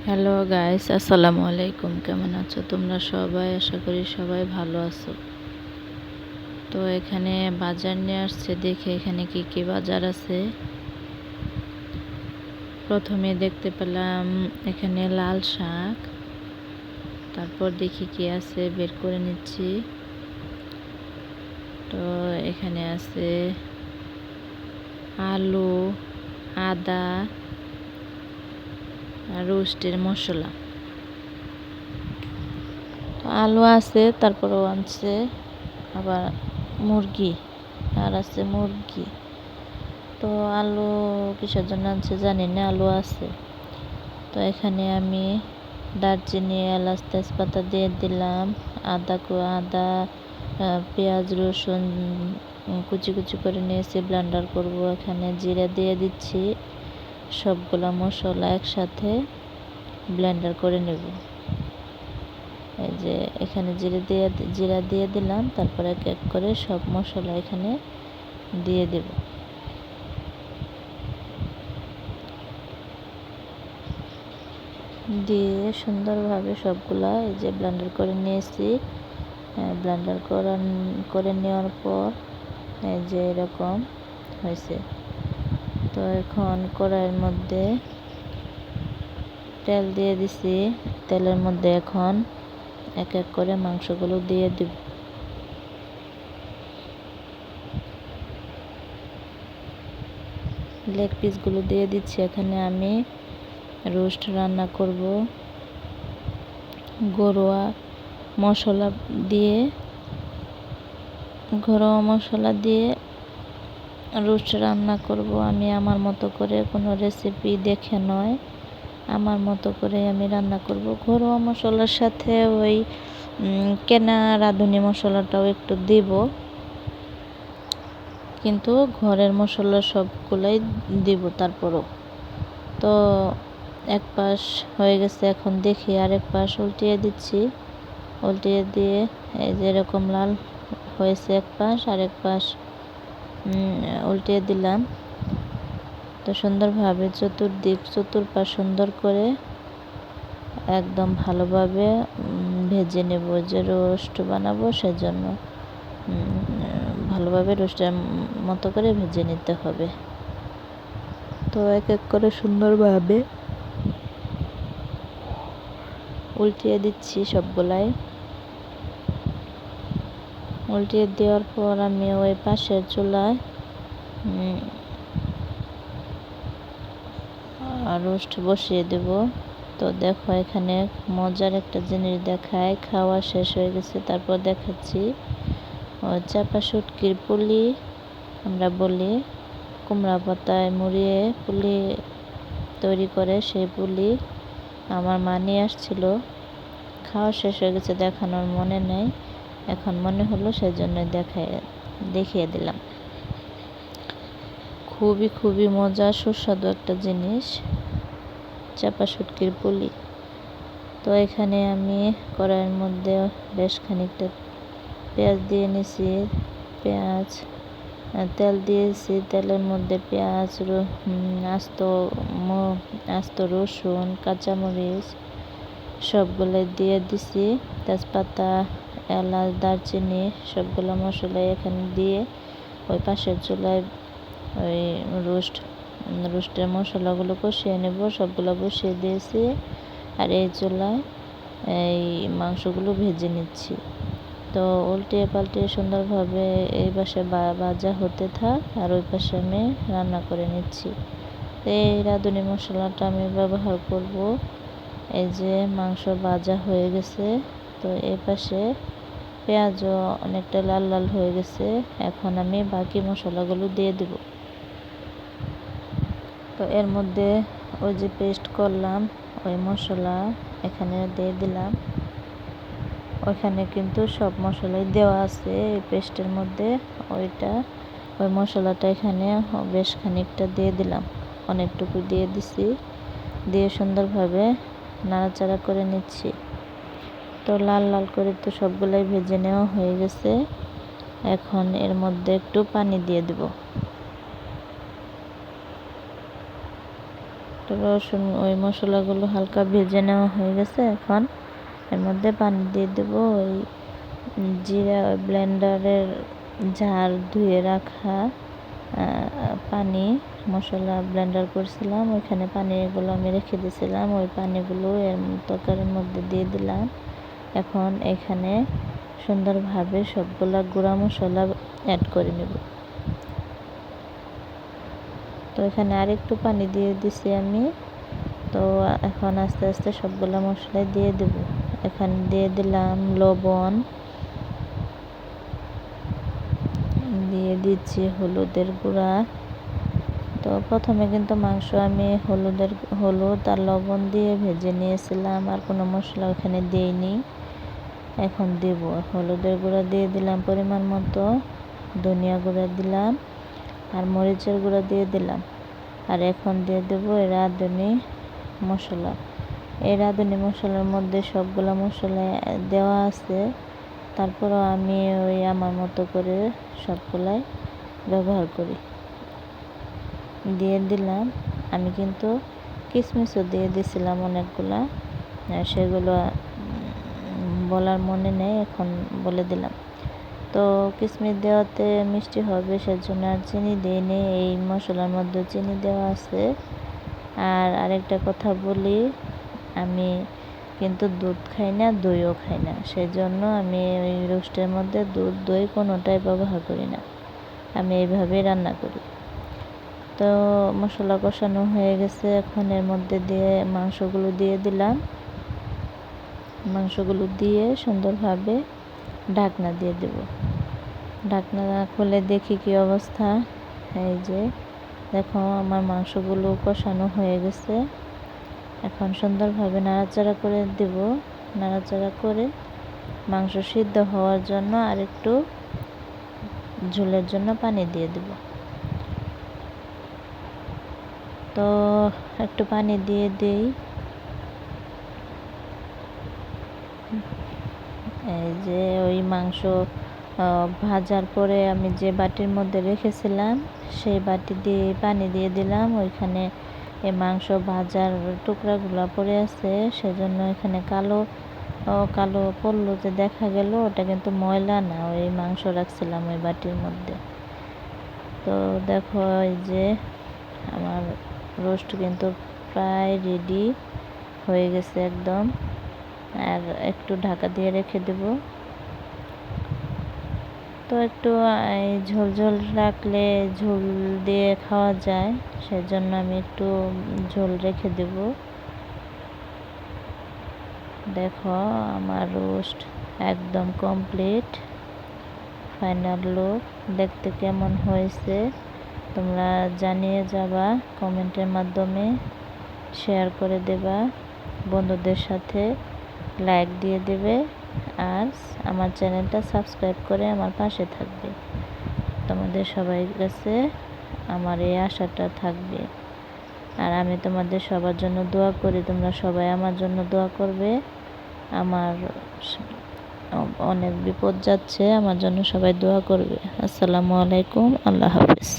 Hello guys, আসসালামু আলাইকুম। কেমন আছো তোমরা সবাই? আশা করি সবাই ভালো আছো। তো এখানে বাজার নিয়ে আসছে, দেখে এখানে কি কি বাজার আছে। প্রথমে দেখতে পেলাম এখানে লাল শাক, তারপর দেখি কি আছে, বের করে নিচ্ছি। তো এখানে আছে আলু, আদা আর রোস্টের মশলা। তো আলু আছে, তারপরেও আনছে আবার মুরগি, আর আছে মুরগি। তো আলু কিসের জন্য আনছে জানি না, আলু আছে। তো এখানে আমি দারচিনি, এলাচ, তেজপাতা দিয়ে দিলাম। আদা পেঁয়াজ, রসুন কুচি কুচি করে নিয়েছি, ব্লেন্ডার করব। এখানে জিরা দিয়ে দিচ্ছি। সবগুলা মশলা একসাথে ব্লেন্ডার করে নেব। এই যে এখানে জিরা দিয়ে দিলাম, তারপরে এক এক করে সব মশলা এখানে দিয়ে দেব। দিয়ে সুন্দরভাবে সবগুলা এই যে ব্লেন্ডার করে নিয়েছি। ব্লেন্ডার করে নেওয়ার পর এই যে এরকম হয়েছে। তো এখন কড়াইয়ের মধ্যে তেল দিয়ে দিছি। তেলের মধ্যে এখন এক এক করে মাংসগুলো দিয়ে দিব। লেগ পিসগুলো দিয়ে দিচ্ছি। এখানে আমি রোস্ট রান্না করব। ঘরোয়া মশলা দিয়ে রোস্ট রান্না করব আমি আমার মতো করে, কোনো রেসিপি দেখে নয়, আমার মতো করে আমি রান্না করব। ঘরোয়া মশলার সাথে ওই কেনা রাঁধুনি মশলাটাও একটু দিব, কিন্তু ঘরের মশলা সবগুলাই দিব তারপরও। তো এক পাশ হয়ে গেছে, এখন দেখি আরেক পাশ উল্টিয়ে দিচ্ছি। উল্টিয়ে দিয়ে এই যে এরকম লাল হয়েছে এক পাশ, আরেক পাশ উল্টিয়ে দিলাম। তো সুন্দরভাবে চতুর্পাশ সুন্দর করে একদম ভালোভাবে ভেজে নেব। যে রোস্ট বানাবো সেজন্য ভালোভাবে রোস্টের মতো করে ভেজে নিতে হবে। তো এক এক করে সুন্দরভাবে উল্টিয়ে দিচ্ছি সবগুলাই। উল্টিয়ে দেওয়ার পর আমি ওই পাশের চুলায় রোস্ট বসিয়ে দেব। তো দেখো এখানে মজার একটা জিনিস দেখায়, খাওয়া শেষ হয়ে গেছে তারপর দেখাচ্ছি। চাপা শুটকির পুলি আমরা বলি, কুমড়া পাতায় মুড়িয়ে পুলি তৈরি করে, সেই পুলি আমার মা নিয়ে আসছিল। খাওয়া শেষ হয়ে গেছে, দেখানোর মনে নেই, এখন মনে হলো সেজন্য দেখিয়ে দিলাম। খুবই মজা, সুস্বাদু একটা জিনিস, চাপা শুটকির পুলি। তো এখানে আমি কড়াইয়ের মধ্যে বেশ খানিকটা পেঁয়াজ দিয়ে নিছি। তেল দিয়েছি, তেলের মধ্যে পেঁয়াজ, আস্ত রসুন, কাঁচামরিচ সবগুলো দিয়ে দিছি। তেজপাতা, এলাচ, দারচিনি সবগুলো মশলা এখানে দিয়ে ওই পাশের চুলায় ওই রোস্টের মশলাগুলো কষিয়ে নেব। সবগুলো বসিয়ে দিয়েছি, আর এই চুলায় এই মাংসগুলো ভেজে নিচ্ছি। তো উল্টিয়ে পাল্টিয়ে সুন্দরভাবে এই পাশে ভাজা হতে থাক, আর ওই পাশে আমি রান্না করে নিচ্ছি। এই রাঁধুনি মশলাটা আমি ব্যবহার করব। এই যে মাংস ভাজা হয়ে গেছে, তো এই পাশে পেঁয়াজও অনেকটা লাল লাল হয়ে গেছে। এখন আমি বাকি মশলাগুলো দিয়ে দেব। তো এর মধ্যে ওই যে পেস্ট করলাম ওই মশলা এখানে দিয়ে দিলাম। ওইখানে কিন্তু সব মশলাই দেওয়া আছে এই পেস্টের মধ্যে। ওই মশলাটা এখানে বেশ খানিকটা দিয়ে দিলাম, অনেকটুকু দিয়ে দিছি। দিয়ে সুন্দরভাবে নাড়াচাড়া করে নিচ্ছি। তো লাল লাল করে তো সবগুলাই ভেজে নেওয়া হয়ে গেছে। এখন এর মধ্যে একটু পানি দিয়ে দেব। তো রসুন ওই মশলাগুলো হালকা ভেজে নেওয়া হয়ে গেছে। এখন এর মধ্যে পানি দিয়ে দেবো ওই জিরা ব্লেন্ডারের ঝাল ধুয়ে রাখা পানি, মশলা ব্লেন্ডার করছিলাম ওইখানে পানিগুলো আমি রেখে দিয়েছিলাম, ওই পানিগুলো এর তরকারির মধ্যে দিয়ে দিলাম। এখন এখানে সুন্দরভাবে সবগুলা গুঁড়া মশলা অ্যাড করে নেব। তো এখানে আরেকটু পানি দিয়ে দিছি আমি। তো এখন আস্তে আস্তে সবগুলা মশলা দিয়ে দেব। এখানে দিয়ে দিলাম লবণ, দিয়ে দিচ্ছি হলুদের গুঁড়া। তো প্রথমে কিন্তু মাংস আমি হলুদ আর লবণ দিয়ে ভেজে নিয়েছিলাম, আর কোনো মশলা ওখানে দিইনি। এখন দেব হলুদের গুঁড়া দিয়ে দিলাম পরিমাণ মতো, ধনিয়া গুঁড়া দিলাম আর মরিচের গুঁড়া দিয়ে দিলাম। আর এখন দিয়ে দেবো এই রাঁধুনি মশলা। এই রাঁধুনি মশলার মধ্যে সবগুলো মশলা দেওয়া আছে, তারপরও আমি ওই আমার মতো করে সবগুলাই ব্যবহার করি। দিয়ে দিলাম। আমি কিন্তু কিশমিশও দিয়ে দিয়েছিলাম অনেকগুলা, সেগুলো বলার মনে নেই, এখন বলে দিলাম। তো কিশমিশ দেওয়াতে মিষ্টি হবে সেজন্য আর চিনি দিইনি, এই মশলার মধ্যে চিনি দেওয়া আছে। আর আরেকটা কথা বলি, আমি কিন্তু দুধ খাই না, দইও খাই না, সেজন্য আমি ওই রোস্টের মধ্যে দুধ দই কোনোটাই ব্যবহার করি না, আমি এইভাবেই রান্না করি। তো মশলা কষানো হয়ে গেছে, এখন এর মধ্যে দিয়ে মাংসগুলো দিয়ে দিলাম। মাংসগুলো দিয়ে সুন্দরভাবে ঢাকনা দিয়ে দেব। ঢাকনা খুলে দেখি কি অবস্থা। এই যে দেখো আমার মাংসগুলো কষানো হয়ে গেছে। এখন সুন্দরভাবে নাড়াচাড়া করে দেব। নাড়াচাড়া করে মাংস সিদ্ধ হওয়ার জন্য আর একটু ঝোলের জন্য পানি দিয়ে দেব। তো একটু পানি দিয়ে দিই। এই যে ওই মাংস ভাজার পরে আমি যে বাটির মধ্যে রেখেছিলাম সেই বাটি দিয়ে পানি দিয়ে দিলাম। ওইখানে এই মাংস ভাজার টুকরাগুলো পড়ে আছে, সেজন্য এখানে কালো কালো পড়লো যে দেখা গেল, ওটা কিন্তু ময়লা না, ওই মাংস রাখছিলাম ওই বাটির মধ্যে। তো দেখো এই যে আমার রোস্ট কিন্তু প্রায় রেডি হয়ে গেছে একদম। আর একটু ঢাকা দিয়ে রেখে দেব। তো একটু ঝোল ঝোল রাখলে ঝোল দিয়ে খাওয়া যায়, সেজন্য আমি একটু ঝোল রেখে দেব। দেখো আমার রোস্ট একদম কমপ্লিট। ফাইনাল লুক দেখতে কেমন হয়েছে তোমরা জানিয়ে যাবা কমেন্টের মাধ্যমে, শেয়ার করে দেবা বন্ধুদের সাথে, লাইক দিয়ে দেবে, আর আমার চ্যানেলটা সাবস্ক্রাইব করে আমার পাশে থাকবে। তোমাদের সবাই কাছে আমার এই আশাটা থাকবে। আর আমি তোমাদের সবার জন্য দোয়া করি, তোমরা সবাই আমার জন্য দোয়া করবে। আমার অনেক বিপদ যাচ্ছে, আমার জন্য সবাই দোয়া করবে। আসসালামু আলাইকুম, আল্লাহ হাফেজ।